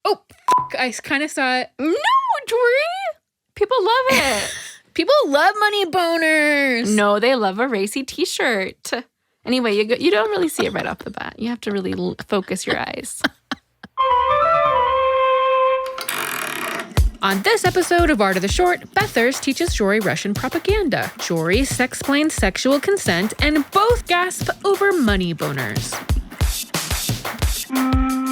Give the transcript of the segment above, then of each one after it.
Oh, I kind of saw it. No, Jori. People love it. People love money boners. No, they love a racy t-shirt. Anyway, you don't really see it right off the bat. You have to really focus your eyes. On this episode of Art of the Short, Bethers teaches Jori Russian propaganda. Jori sexplains sexual consent, and both gasp over money boners.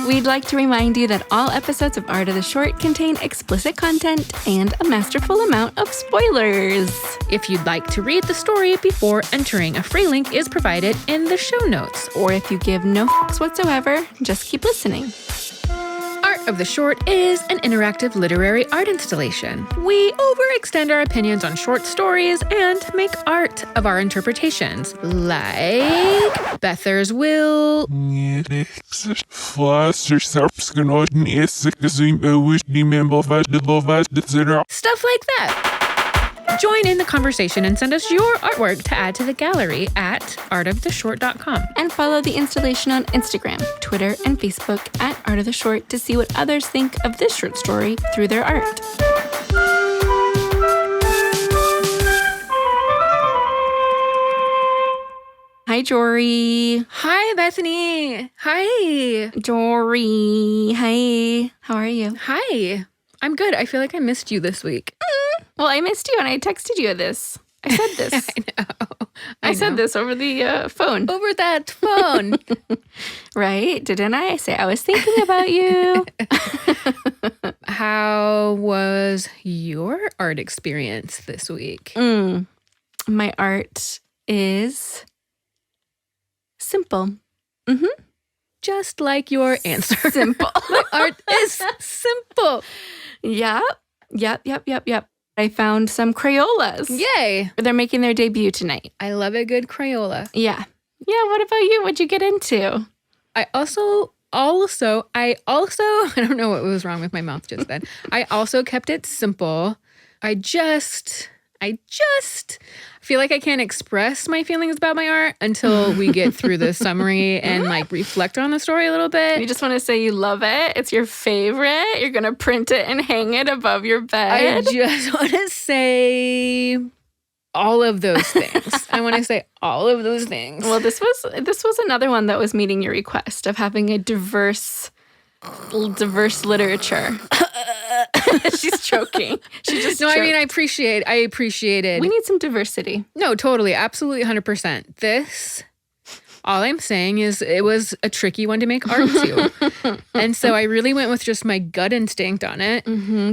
We'd like to remind you that all episodes of Art of the Short contain explicit content and a masterful amount of spoilers. If you'd like to read the story before entering, a free link is provided in the show notes. Or if you give no f**ks whatsoever, just keep listening. Art of the Short is an interactive literary art installation. We overextend our opinions on short stories and make art of our interpretations. Like Bethers will... Stuff like that. Join in the conversation and send us your artwork to add to the gallery at artoftheshort.com. And follow the installation on Instagram, Twitter, and Facebook at Art of the Short to see what others think of this short story through their art. Hi, Jori. Hi, Bethany. Hi. Jori. Hi. How are you? Hi. I'm good. I feel like I missed you this week. Well, I missed you and I texted you this. I said this. I know. I said this over the phone. Over that phone. Right? Didn't I? I say I was thinking about you. How was your art experience this week? My art is simple. Just like your answer. Simple. My art is simple. Yep. I found some Crayolas. Yay. They're making their debut tonight. I love a good Crayola. Yeah. What about you? What'd you get into? I also, I don't know what was wrong with my mouth just then. I also kept it simple. I just feel like I can't express my feelings about my art until we get through the summary and like reflect on the story a little bit. You just want to say you love it. It's your favorite. You're going to print it and hang it above your I bed. just want to say all of those things. I want to say all of those things. Well, this was another one that was meeting your request of having a diverse literature. She's choking. She just No, choked. I mean, I appreciated. We need some diversity. No, totally. Absolutely 100%. This, all I'm saying is it was a tricky one to make art to. And so I really went with just my gut instinct on it.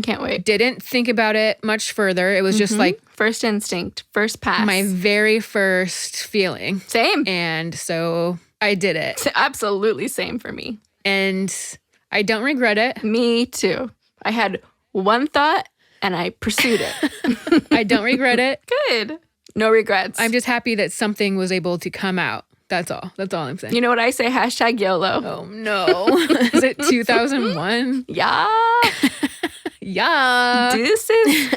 Can't wait. Didn't think about it much further. It was just like First instinct, first pass. my very first feeling. Same. And so I did it. Absolutely same for me. And I don't regret it. Me too. I had one thought and I pursued it. I don't regret it. Good. No regrets. I'm just happy that something was able to come out. That's all. That's all I'm saying. You know what I say? Hashtag YOLO. Oh, no. Is it 2001? Yeah. Yeah. Deuces.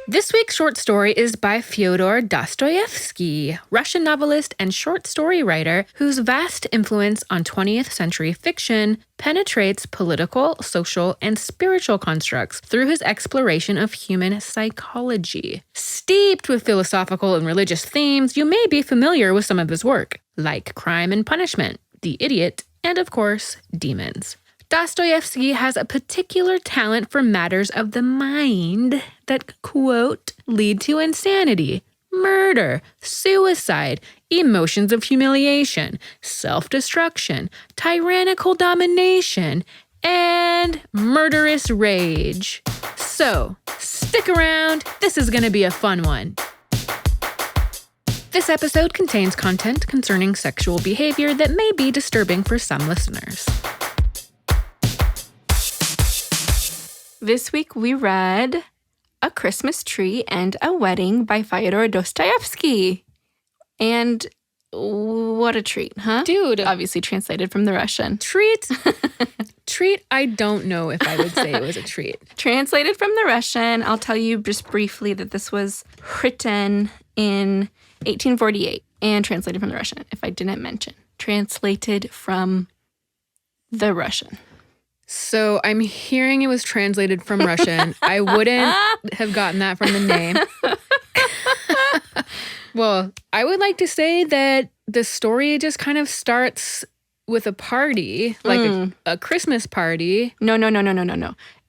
This week's short story is by Fyodor Dostoyevsky, Russian novelist and short story writer whose vast influence on 20th century fiction penetrates political, social, and spiritual constructs through his exploration of human psychology. Steeped with philosophical and religious themes, you may be familiar with some of his work, like Crime and Punishment, The Idiot, and of course, Demons. Dostoyevsky has a particular talent for matters of the mind that, quote, lead to insanity, murder, suicide, emotions of humiliation, self-destruction, tyrannical domination, and murderous rage. So, stick around. This is going to be a fun one. This episode contains content concerning sexual behavior that may be disturbing for some listeners. This week we read A Christmas Tree and a Wedding by Fyodor Dostoyevsky. And what a treat, huh? Dude. Obviously translated from the Russian. Treat? Treat? I don't know if I would say it was a treat. Translated from the Russian, I'll tell you just briefly that this was written in 1848 and translated from the Russian, if I didn't mention. Translated from the Russian. So I'm hearing it was translated from Russian. I wouldn't have gotten that from the name. Well, I would like to say that the story just kind of starts with a party, like a Christmas party. No.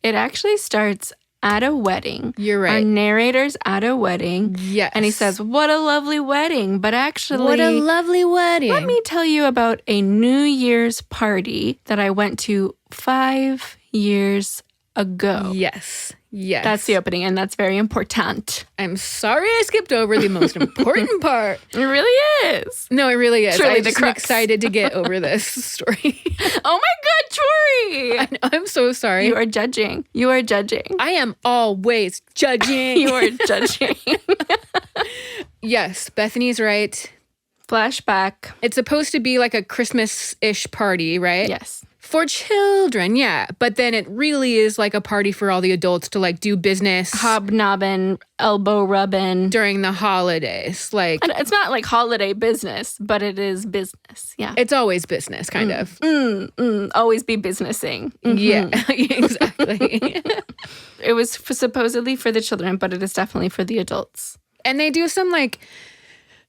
It actually starts at a wedding. You're right. Our narrator's at a wedding. Yes. And he says, what a lovely wedding. But actually, what a lovely wedding. Let me tell you about a New Year's party that I went to 5 years ago. Yes. That's the opening, and that's very important. I'm sorry I skipped over the most important part. It really is. No, it really is. Truly I'm just excited to get over this story. Oh my God, Jori! I know, I'm so sorry. You are judging. I am always judging. You are judging. Yes, Bethany's right. Flashback. It's supposed to be like a Christmas-ish party, right? Yes. For children, yeah. But then it really is like a party for all the adults to like do business. Hobnobbing, elbow rubbing. During the holidays. Like, and it's not like holiday business, but it is business. Yeah. It's always business, kind of. Always be businessing. Yeah, exactly. It was supposedly for the children, but it is definitely for the adults. And they do some like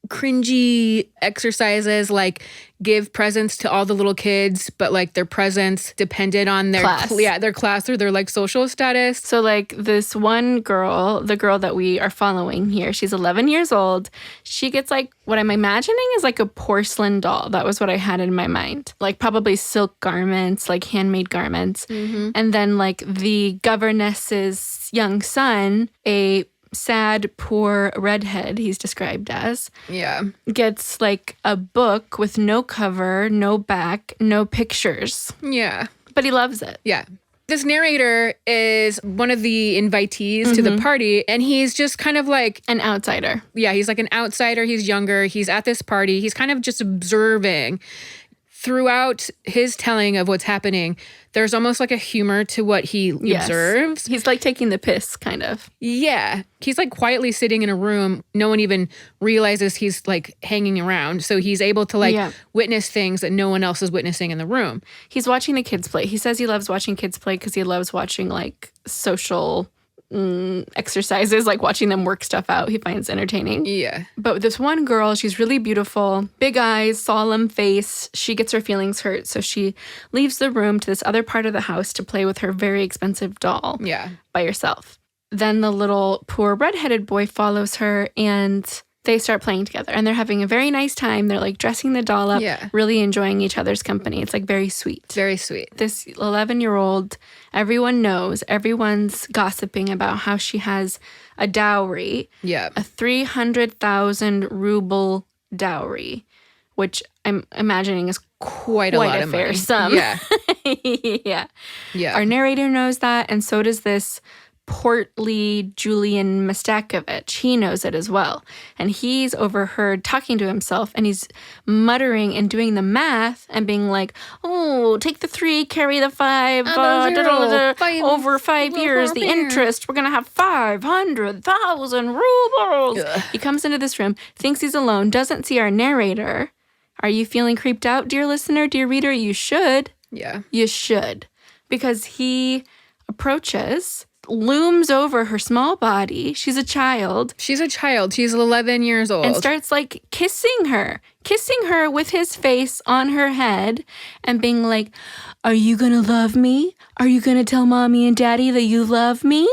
cringy exercises, like give presents to all the little kids, but like their presents depended on their class. Their class or their like social status. So like this one girl, the girl that we are following here, she's 11 years old. She gets like what I'm imagining is like a porcelain doll. That was what I had in my mind. Like probably silk garments, like handmade garments. And then like the governess's young son, a sad, poor redhead, he's described as. Yeah. Gets like a book with no cover, no back, no pictures. Yeah. But he loves it. Yeah. This narrator is one of the invitees to the party, and he's just kind of like an outsider. Yeah, he's like an outsider. He's younger. He's at this party. He's kind of just observing. Throughout his telling of what's happening, there's almost like a humor to what he observes. He's like taking the piss, kind of. Yeah. He's like quietly sitting in a room. No one even realizes he's like hanging around. So he's able to like witness things that no one else is witnessing in the room. He's watching the kids play. He says he loves watching kids play because he loves watching like social exercises, like watching them work stuff out. He finds entertaining. Yeah. But this one girl, she's really beautiful, big eyes, solemn face. She gets her feelings hurt, so she leaves the room to this other part of the house to play with her very expensive doll. Yeah. By herself. Then the little poor redheaded boy follows her, and they start playing together, and they're having a very nice time. They're like dressing the doll up, really enjoying each other's company. It's like very sweet. Very sweet. This 11-year-old, everyone knows, everyone's gossiping about how she has a dowry. Yeah. A 300,000 ruble dowry, which I'm imagining is quite a lot of fair money. Sum. Yeah. Yeah. Our narrator knows that, and so does this portly Julian Mastakovich. He knows it as well. And he's overheard talking to himself, and he's muttering and doing the math and being like, oh, take the 3, carry the 5, over 5 years, the interest, we're going to have 500,000 rubles. Ugh. He comes into this room, thinks he's alone, doesn't see our narrator. Are you feeling creeped out, dear listener, dear reader? You should. Yeah. You should. Because he approaches, looms over her small body. She's a child. She's 11 years old. And starts like kissing her with his face on her head and being like, are you going to love me? Are you going to tell mommy and daddy that you love me?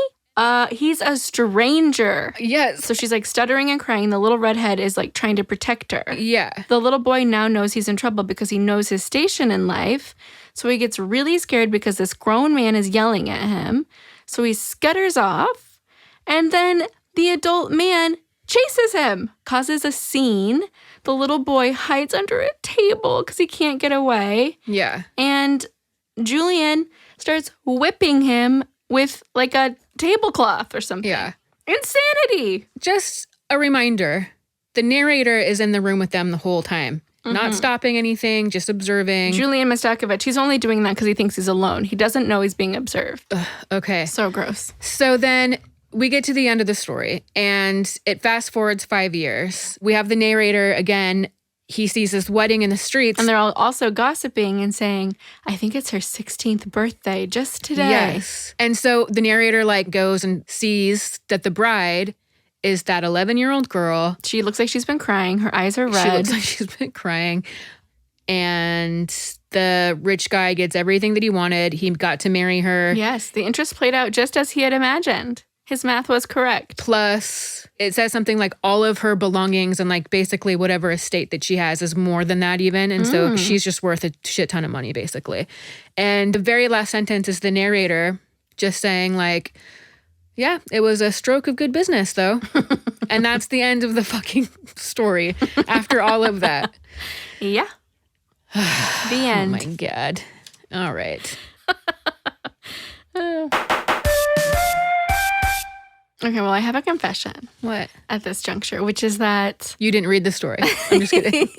He's a stranger. Yes. So she's like stuttering and crying. The little redhead is like trying to protect her. Yeah. The little boy now knows he's in trouble because he knows his station in life. So he gets really scared because this grown man is yelling at him. So he scutters off, and then the adult man chases him, causes a scene. The little boy hides under a table because he can't get away. Yeah. And Julian starts whipping him with like a tablecloth or something. Yeah. Insanity. Just a reminder, the narrator is in the room with them the whole time. Not stopping anything, just observing. Julian Mastakovich, he's only doing that because he thinks he's alone. He doesn't know he's being observed. Okay. So gross. So then we get to the end of the story, and it fast forwards 5 years. We have the narrator again he sees this wedding in the streets. And they're all also gossiping and saying, I think it's her 16th birthday just today. Yes. And so the narrator like goes and sees that the bride is that 11-year-old girl. She looks like she's been crying. Her eyes are red. She looks like she's been crying. And the rich guy gets everything that he wanted. He got to marry her. Yes. The interest played out just as he had imagined. His math was correct. Plus, it says something like all of her belongings and like basically whatever estate that she has is more than that even. And so she's just worth a shit ton of money basically. And the very last sentence is the narrator just saying like, yeah, it was a stroke of good business though. And that's the end of the fucking story after all of that. Yeah. The end. Oh my God. All right. Okay, well, I have a confession. What? At this juncture, which is that... You didn't read the story. I'm just kidding.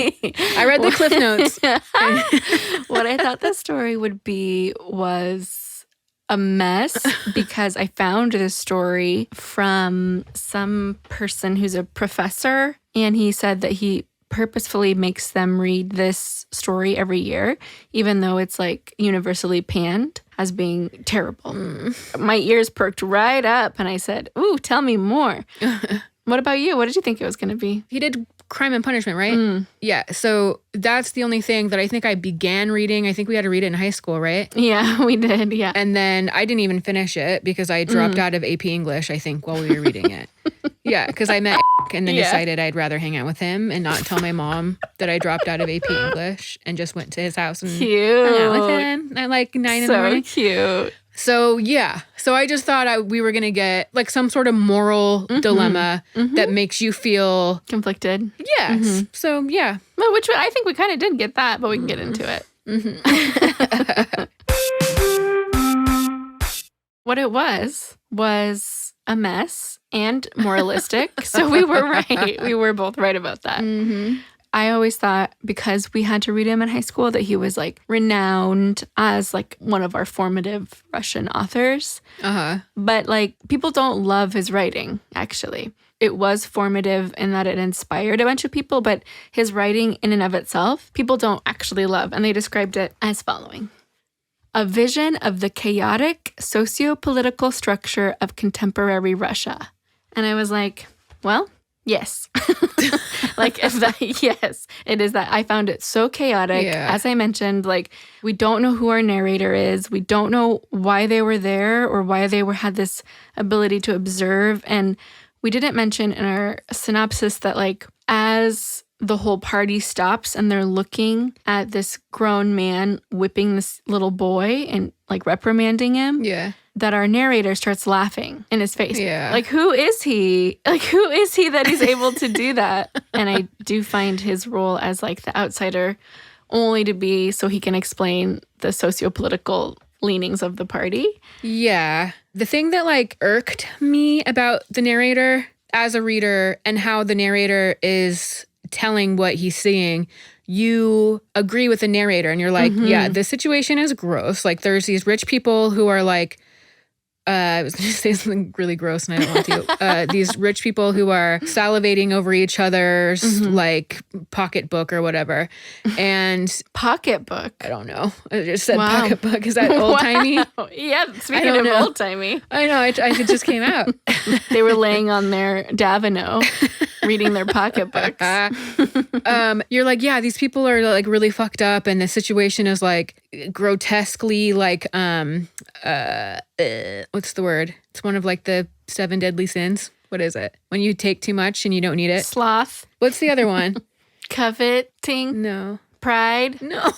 I read the Cliff Notes. What I thought the story would be was a mess because I found this story from some person who's a professor, and he said that he purposefully makes them read this story every year, even though it's like universally panned as being terrible. My ears perked right up and I said, ooh, tell me more. What about you? What did you think it was going to be? He did Crime and Punishment, right? Yeah. So that's the only thing that I think I began reading. I think we had to read it in high school, right? Yeah, we did. Yeah. And then I didn't even finish it because I dropped out of AP English, I think, while we were reading it. Yeah, because I met and then decided I'd rather hang out with him and not tell my mom that I dropped out of AP English and just went to his house and hung out with him at like 9 in the morning. So cute. So, yeah. So I just thought we were going to get like some sort of moral dilemma that makes you feel... conflicted. Yes. So, yeah. Well, which I think we kind of did get that, but we can get into it. What it was a mess and moralistic. So we were right. We were both right about that. I always thought because we had to read him in high school that he was like renowned as like one of our formative Russian authors. But like people don't love his writing, actually. It was formative in that it inspired a bunch of people, but his writing in and of itself, people don't actually love. And they described it as following. A vision of the chaotic socio-political structure of contemporary Russia. And I was like, well, yes. Like, if that, yes, it is that. I found it so chaotic. Yeah. As I mentioned, like, we don't know who our narrator is. We don't know why they were there or why they had this ability to observe. And we didn't mention in our synopsis that, like, as the whole party stops and they're looking at this grown man whipping this little boy and, like, reprimanding him. Yeah. That our narrator starts laughing in his face. Yeah. Like, who is he? Like, who is he that he's able to do that? And I do find his role as, like, the outsider only to be so he can explain the socio-political leanings of the party. Yeah. The thing that, like, irked me about the narrator as a reader and how the narrator is telling what he's seeing, you agree with the narrator and you're like, yeah, this situation is gross. Like, there's these rich people who are, like, I was going to say something really gross and I don't want to. These rich people who are salivating over each other's like pocketbook or whatever. And pocketbook? I don't know. I just said pocketbook. Is that old-timey? Wow. Yeah, speaking of old-timey. I know. It just came out. They were laying on their Davino reading their pocketbooks. You're like, yeah, these people are like really fucked up and the situation is like grotesquely like what's the word? It's one of like the 7 deadly sins. What is it? When you take too much and you don't need it. Sloth. What's the other one? Coveting. No. Pride. No.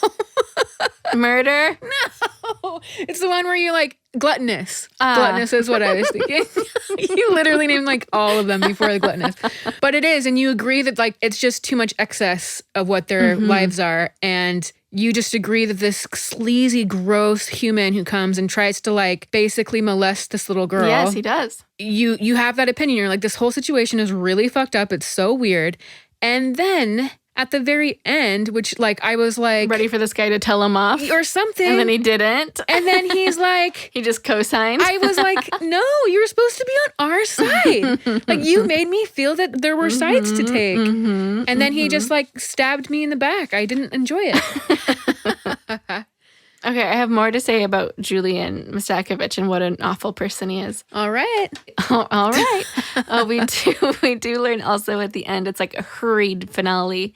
Murder. No. It's the one where you like gluttonous. Gluttonous is what I was thinking. You literally named like all of them before the gluttonous. But it is, and you agree that like it's just too much excess of what their lives are, and you just agree that this sleazy, gross human who comes and tries to like basically molest this little girl. Yes, he does. You have that opinion. You're like, this whole situation is really fucked up. It's so weird. And then at the very end, which like I was like ready for this guy to tell him off or something. And then he didn't. And then he's like he just co-signed. I was like, no, you were supposed to be on our side. Like you made me feel that there were sides to take. And then he just like stabbed me in the back. I didn't enjoy it. Okay, I have more to say about Julian Mastakovich and what an awful person he is. All right. All right. We do learn also at the end, it's like a hurried finale.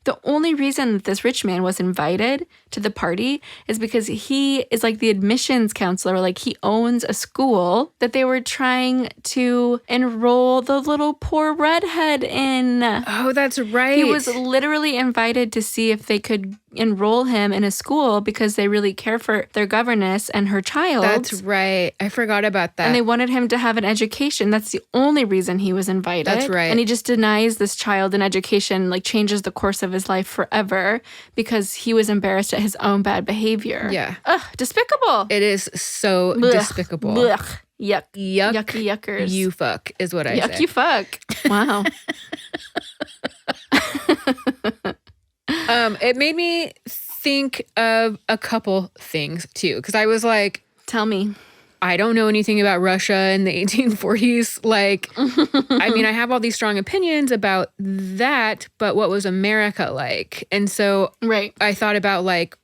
The only reason that this rich man was invited to the party is because he is like the admissions counselor. Like he owns a school that they were trying to enroll the little poor redhead in. Oh, that's right. He was literally invited to see if they could enroll him in a school because they really care for their governess and her child. That's right. I forgot about that. And they wanted him to have an education. That's the only reason he was invited. That's right. And he just denies this child an education, like changes the course of his life forever because he was embarrassed at his own bad behavior. Yeah. Ugh, despicable. It is so despicable. Blech. Yuck. Yuck. Yucky yuckers. You fuck is what I say. Yuck, you fuck. Wow. It made me think of a couple things too, because I was like, tell me. I don't know anything about Russia in the 1840s. Like, I mean, I have all these strong opinions about that, but what was America like? And so I thought about like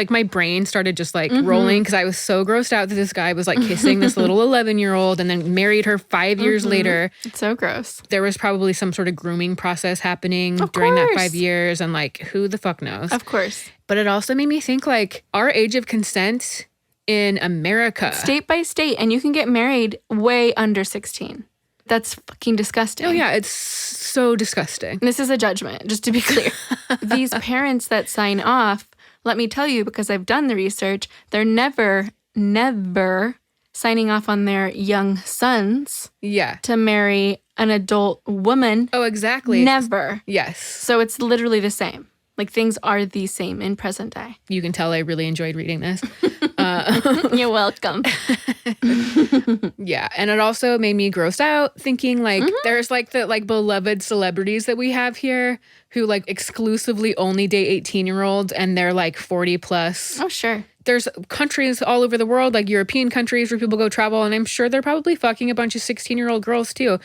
my brain started just like rolling because I was so grossed out that this guy was like kissing this little 11-year-old and then married her 5 years later. It's so gross. There was probably some sort of grooming process happening during that 5 years, and like who the fuck knows? Of course. But it also made me think like our age of consent in America. State by state, and you can get married way under 16. That's fucking disgusting. Oh yeah, it's so disgusting. This is a judgment, just to be clear. These parents that sign off, let me tell you, because I've done the research, they're never signing off on their young sons to marry an adult woman. Oh, exactly. Never. Yes. So it's literally the same. Like things are the same in present day. You can tell I really enjoyed reading this. You're welcome. Yeah. And it also made me grossed out thinking like there's like the like beloved celebrities that we have here who like exclusively only date 18-year-olds and they're like 40 plus. Oh, sure. There's countries all over the world, like European countries where people go travel, and I'm sure they're probably fucking a bunch of 16-year-old girls too,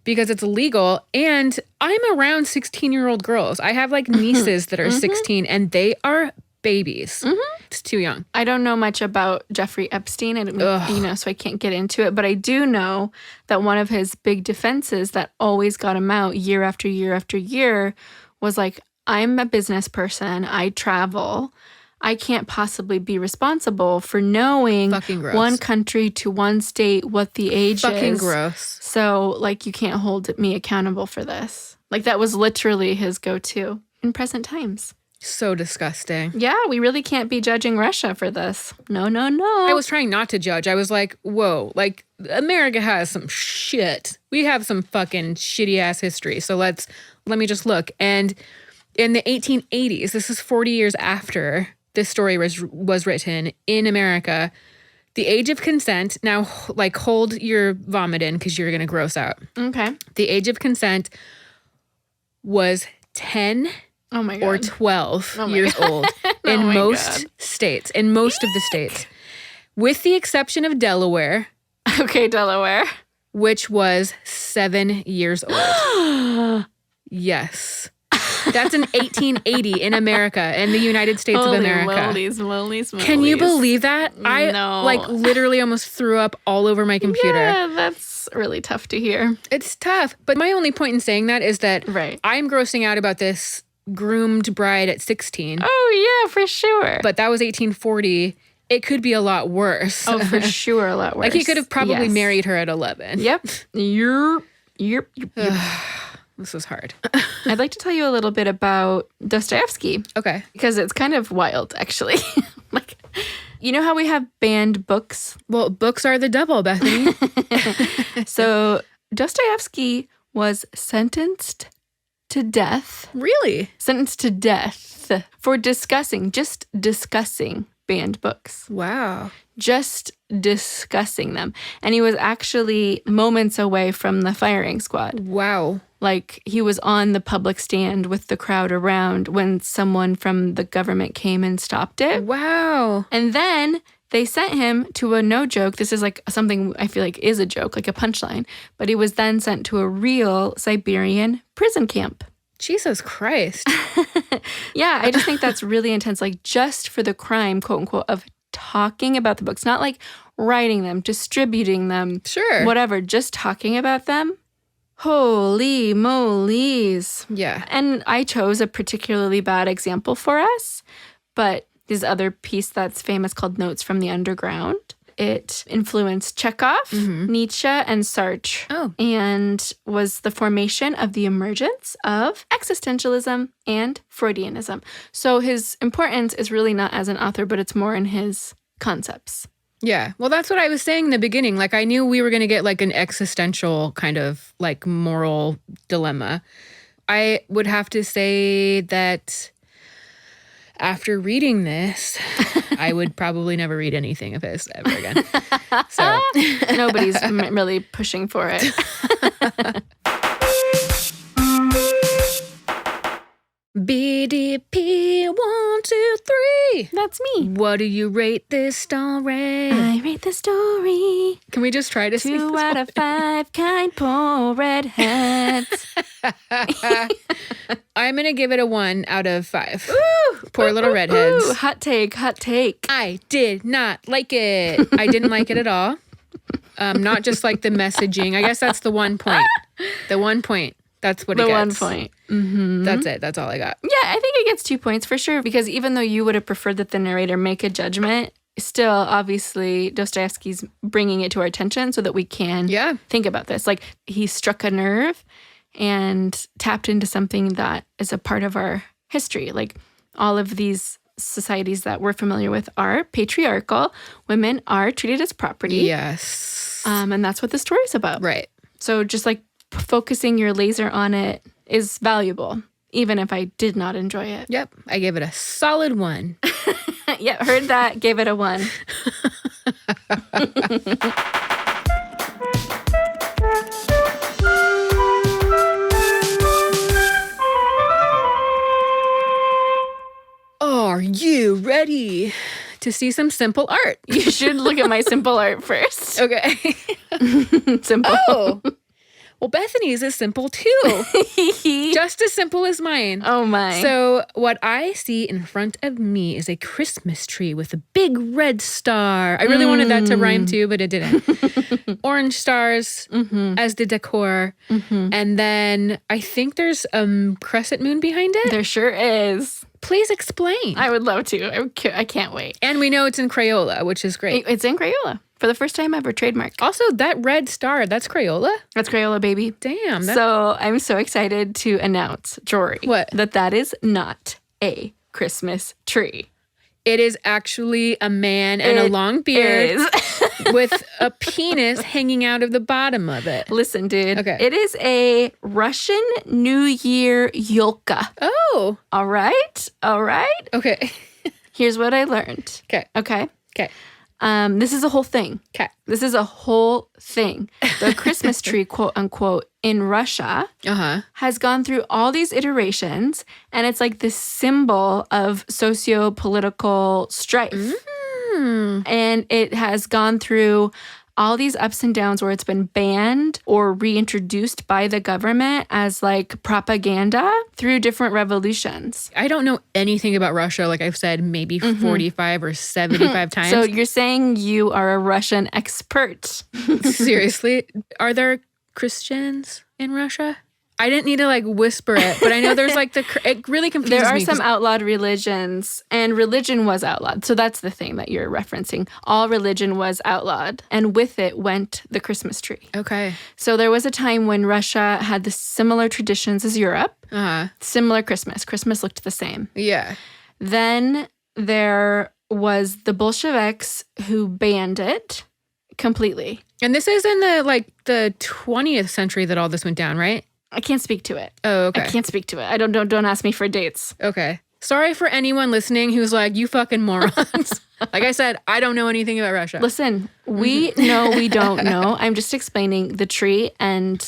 because it's illegal. And I'm around 16-year-old girls. I have like nieces that are 16 and they are babies. It's too young. I don't know much about Jeffrey Epstein, so I can't get into it. But I do know that one of his big defenses that always got him out year after year after year was like, I'm a business person. I travel. I can't possibly be responsible for knowing one country to one state what the age is. Fucking gross. So, like, you can't hold me accountable for this. Like, that was literally his go-to in present times. So disgusting. Yeah, we really can't be judging Russia for this. No. I was trying not to judge. I was like, whoa, like, America has some shit. We have some fucking shitty-ass history. So let me just look. And in the 1880s, this is 40 years after this story was written in America, the age of consent, now like hold your vomit in because you're going to gross out. Okay. The age of consent was 10 or 12 years old in most states, in most of the states, with the exception of Delaware. Okay, Delaware. Which was 7 years old. Yes. That's in 1880 in America, in the United States of America. Lolies. Can you believe that? I like literally almost threw up all over my computer. Yeah, that's really tough to hear. It's tough. But my only point in saying that is that I'm grossing out about this groomed bride at 16. Oh, yeah, for sure. But that was 1840. It could be a lot worse. Oh, for sure, a lot worse. Like he could have probably married her at 11. Yep. Yep. This was hard. I'd like to tell you a little bit about Dostoyevsky. Okay. Because it's kind of wild, actually. Like, you know how we have banned books? Well, books are the devil, Bethany. So Dostoyevsky was sentenced to death. Really? Sentenced to death for discussing banned books. Wow. Just discussing them. And he was actually moments away from the firing squad. Wow. Like he was on the public stand with the crowd around when someone from the government came and stopped it. Wow. And then they sent him to a no joke. This is like something I feel like is a joke, like a punchline. But he was then sent to a real Siberian prison camp. Jesus Christ. Yeah, I just think that's really intense. Like just for the crime, quote unquote, of talking about the books, not like writing them, distributing them, Sure. whatever, just talking about them. Holy molies. Yeah. And I chose a particularly bad example for us, but this other piece that's famous called Notes from the Underground. It influenced Chekhov, Nietzsche, and Sartre, and was the formation of the emergence of existentialism and Freudianism. So his importance is really not as an author, but it's more in his concepts. Yeah. Well, that's what I was saying in the beginning. Like, I knew we were going to get like an existential kind of like moral dilemma. I would have to say that after reading this, I would probably never read anything of his ever again. So nobody's really pushing for it. BDP 1, 2, 3. That's me. What do you rate this story? I rate the story. Can we just try to sing 2 out of 5 kind poor redheads. I'm going to give it a 1 out of 5. Ooh, poor little redheads. Ooh, hot take, hot take. I did not like it. I didn't like it at all. Not just like the messaging. I guess that's the 1 point. The 1 point. That's what it gets. The 1 point. Mm-hmm. That's it. That's all I got. Yeah, I think it gets 2 points for sure, because even though you would have preferred that the narrator make a judgment, still, obviously, Dostoyevsky's bringing it to our attention so that we can think about this. Like, he struck a nerve and tapped into something that is a part of our history. Like, all of these societies that we're familiar with are patriarchal. Women are treated as property. Yes. And that's what the story's about. Right. So just like focusing your laser on it is valuable, even if I did not enjoy it. Yep. I gave it a solid 1. Yeah, heard that. Gave it a 1. Are you ready to see some simple art? You should look at my simple art first. Okay. Simple. Oh. Well, Bethany's is simple too. Just as simple as mine. Oh my. So what I see in front of me is a Christmas tree with a big red star. I really wanted that to rhyme too, but it didn't. Orange stars as the decor. And then I think there's a crescent moon behind it. There sure is. Please explain. I would love to. I can't wait. And we know it's in Crayola, which is great. It's in Crayola. For the first time ever, trademark. Also, that red star, that's Crayola? That's Crayola, baby. Damn. So I'm so excited to announce, Jori, what? That is not a Christmas tree. It is actually a man and a long beard with a penis hanging out of the bottom of it. Listen, dude. Okay. It is a Russian New Year yolka. Oh. All right. All right. Okay. Here's what I learned. Okay. Okay. Okay. This is a whole thing. Okay. This is a whole thing. The Christmas tree, quote unquote, in Russia has gone through all these iterations, and it's like the symbol of socio-political strife. And it has gone through all these ups and downs where it's been banned or reintroduced by the government as like propaganda through different revolutions. I don't know anything about Russia, like I've said, maybe 45 or 75 times. So you're saying you are a Russian expert. Seriously? Are there Christians in Russia? I didn't need to like whisper it, but I know there's like it really confuses me. There are some outlawed religions, and religion was outlawed. So that's the thing that you're referencing. All religion was outlawed, and with it went the Christmas tree. Okay. So there was a time when Russia had the similar traditions as Europe. Similar Christmas. Christmas looked the same. Yeah. Then there was the Bolsheviks who banned it completely. And this is in the 20th century that all this went down, right? I can't speak to it. Oh, okay. I can't speak to it. I don't ask me for dates. Okay. Sorry for anyone listening who's like, you fucking morons. Like I said, I don't know anything about Russia. Listen, We don't know. I'm just explaining the tree, and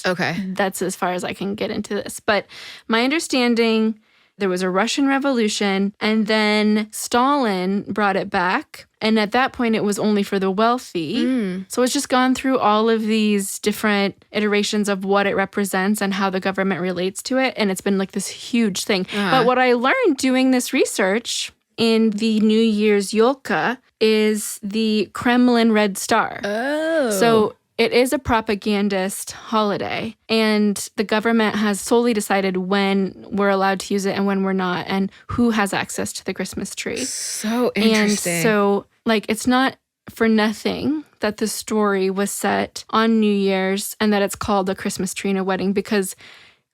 that's as far as I can get into this. But my understanding, there was a Russian Revolution, and then Stalin brought it back. And at that point, it was only for the wealthy. So it's just gone through all of these different iterations of what it represents and how the government relates to it. And it's been like this huge thing. But what I learned doing this research in the New Year's Yolka is the Kremlin Red Star. Oh. So it is a propagandist holiday, and the government has solely decided when we're allowed to use it and when we're not, and who has access to the Christmas tree. So interesting. And so, like, it's not for nothing that the story was set on New Year's and that it's called a Christmas tree in a wedding, because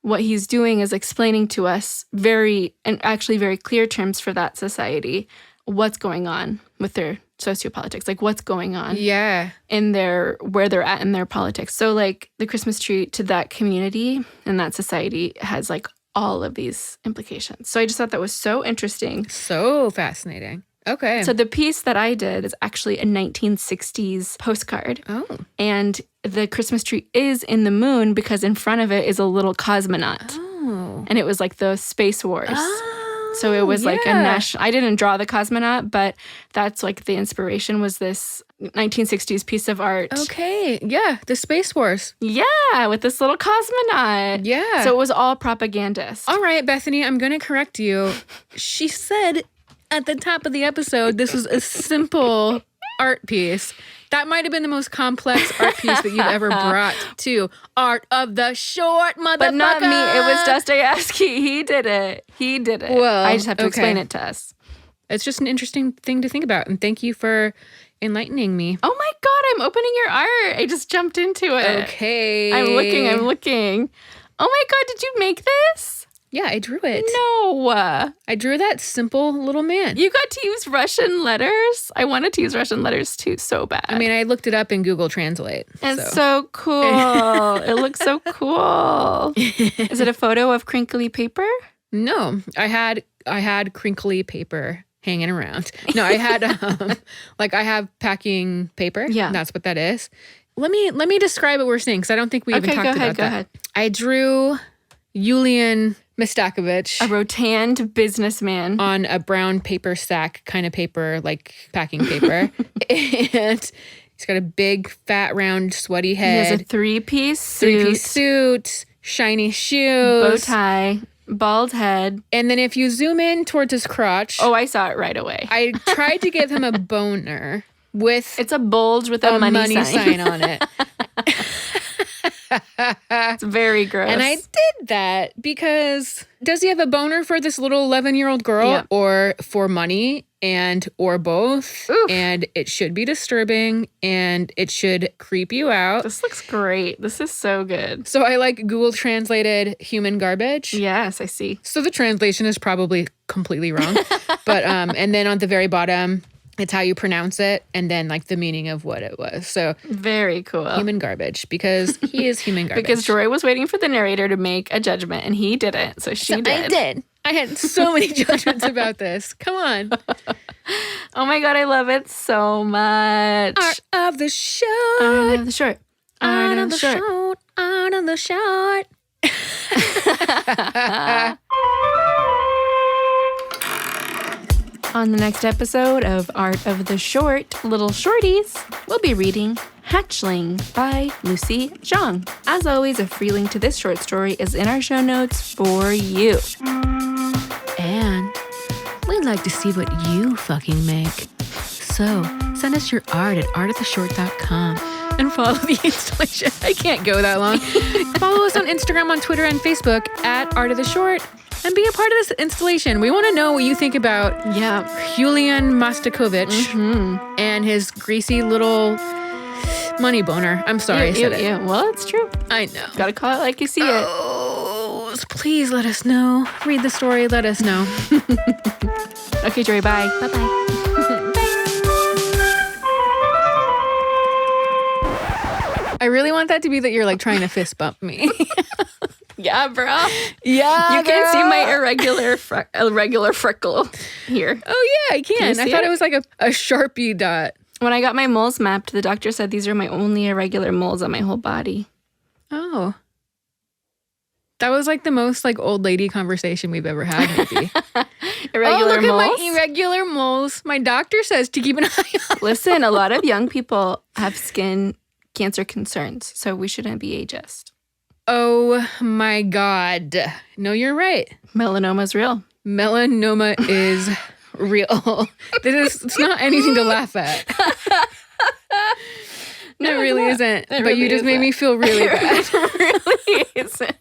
what he's doing is explaining to us very clear terms for that society what's going on with their sociopolitics, like what's going on in where they're at in their politics. So like the Christmas tree to that community and that society has like all of these implications. So I just thought that was so interesting. So fascinating. Okay. So the piece that I did is actually a 1960s postcard. Oh. And the Christmas tree is in the moon because in front of it is a little cosmonaut. Oh. And it was like the Space Wars. So it was like a national... I didn't draw the cosmonaut, but that's like the inspiration was this 1960s piece of art. Okay. Yeah. The Space Wars. Yeah. With this little cosmonaut. Yeah. So it was all propagandist. All right, Bethany, I'm going to correct you. She said at the top of the episode, this was a simple art piece. That might have been the most complex art piece that you've ever brought to Art of the Short, motherfucker. But not me. It was Dostoyevsky. He did it. Well, I just have to explain it to us. It's just an interesting thing to think about. And thank you for enlightening me. Oh my God, I'm opening your art. I just jumped into it. Okay. I'm looking. Oh my God, did you make this? Yeah, I drew it. No. I drew that simple little man. You got to use Russian letters? I wanted to use Russian letters too, so bad. I mean, I looked it up in Google Translate. It's so cool. It looks so cool. Is it a photo of crinkly paper? No, I had crinkly paper hanging around. No, I had I have packing paper. Yeah. That's what that is. Let me describe what we're seeing, because I don't think we even talked about that. Go ahead. I drew Julian Mastakovich, a rotund businessman, on a brown paper sack kind of paper, like packing paper. And he's got a big, fat, round, sweaty head. He has a three-piece suit, shiny shoes, bow tie, bald head. And then if you zoom in towards his crotch. Oh, I saw it right away. I tried to give him a boner with... It's a bulge with a money sign on it. It's very gross. And I did that because does he have a boner for this little 11-year-old girl or for money or both? Oof. And it should be disturbing and it should creep you out. This looks great. This is so good. So I Google translated human garbage. Yes, I see. So the translation is probably completely wrong. But and then on the very bottom, it's how you pronounce it, and then the meaning of what it was. So very cool. Human garbage, because he is human garbage. Because Jori was waiting for the narrator to make a judgment, and he didn't. So she did. I did. I had so many judgments about this. Come on. Oh my God, I love it so much. Art of the short. Art of the short. Art of the short. Art of the short. On the next episode of Art of the Short, Little Shorties, we'll be reading Hatchling by Lucy Zhang. As always, a free link to this short story is in our show notes for you. And we'd like to see what you fucking make. So send us your art at artoftheshort.com and follow the installation. I can't go that long. Follow us on Instagram, on Twitter, and Facebook at Art of the Short. And be a part of this installation. We want to know what you think about Julian Mastakovich and his greasy little money boner. I'm sorry I said it. Yeah, well, it's true. I know. Gotta call it like you see it. Oh, please let us know. Read the story. Let us know. Okay, Jori, bye. Bye-bye. I really want that to be that you're trying to fist bump me. Yeah, bro. Yeah, you can see my irregular freckle here. Oh, yeah, I can. I thought it was like a Sharpie dot. When I got my moles mapped, the doctor said these are my only irregular moles on my whole body. Oh. That was like the most like old lady conversation we've ever had, maybe. Irregular moles? At my irregular moles. My doctor says to keep an eye on. Listen, a lot of young people have skin cancer concerns, so we shouldn't be ageist. Oh my God. No, you're right. Melanoma's real. Melanoma is real. It's not anything to laugh at. No, it really isn't. But really you just made me feel really bad. It really isn't.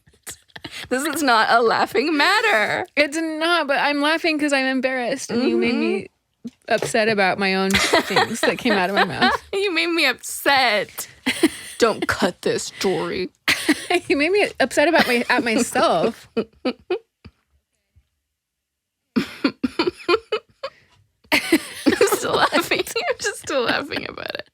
This is not a laughing matter. It's not, but I'm laughing because I'm embarrassed and you made me upset about my own things that came out of my mouth. You made me upset. Don't cut this, Jori. You made me upset about myself. I'm still laughing. I'm just still laughing about it.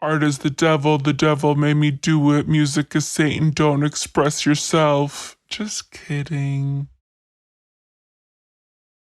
Art is the devil made me do it. Music is Satan, don't express yourself. Just kidding.